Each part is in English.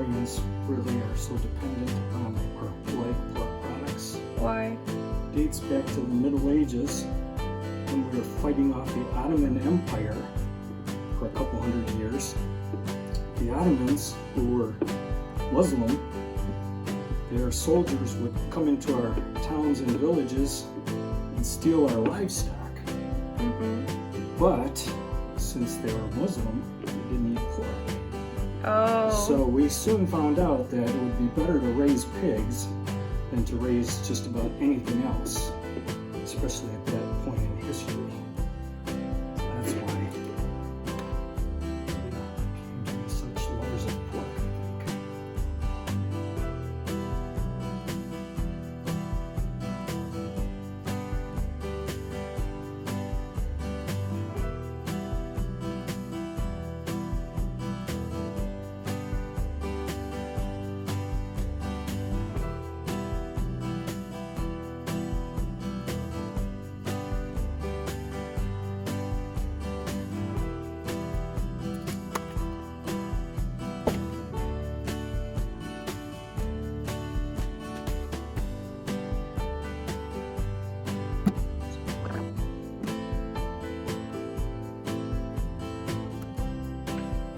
Hungarians really are so dependent on or like pork products. Why? Dates back to the Middle Ages when we were fighting off the Ottoman Empire for a couple hundred years. The Ottomans, who were Muslim, their soldiers would come into our towns and villages and steal our livestock. But since they were Muslim, they didn't eat pork. Oh. So we soon found out that it would be better to raise pigs than to raise just about anything else, especially at that point in history. So that's why we came to be such lovers of pork, I think.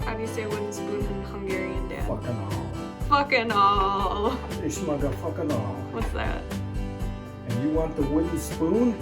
How do you say wooden spoon in Hungarian, Dad? Fucking all. Fucking all. Ishmaga fucking all. What's that? And you want the wooden spoon?